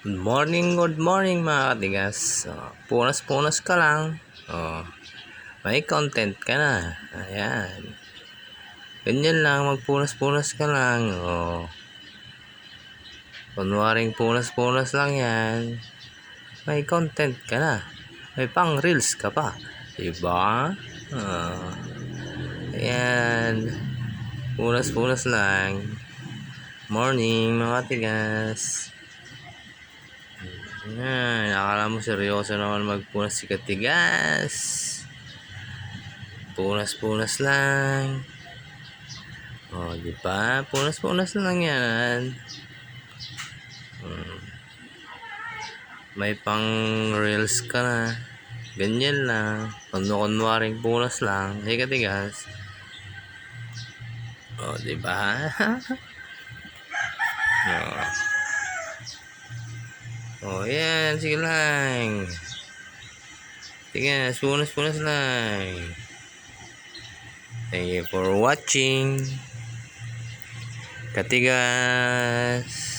Good morning mga katigas. Punas-punas ka lang. May content ka na. Ayan. Ganyan lang, magpunas-punas ka lang. Kunwaring punas-punas lang yan. May content ka na. May pang reels ka pa. Diba? Ayan. Punas-punas lang. Morning mga katigas. Akala mo seryoso naman magpunas si Katigas. Punas-punas lang. Di ba? Punas-punas lang yan. May pang reels ka na. Ganyan lang. Kunwaring punas lang. Si Katigas. Di ba? Yan. Sige lang. Tigas, punas-punas lang. Thank you for watching. Katigas.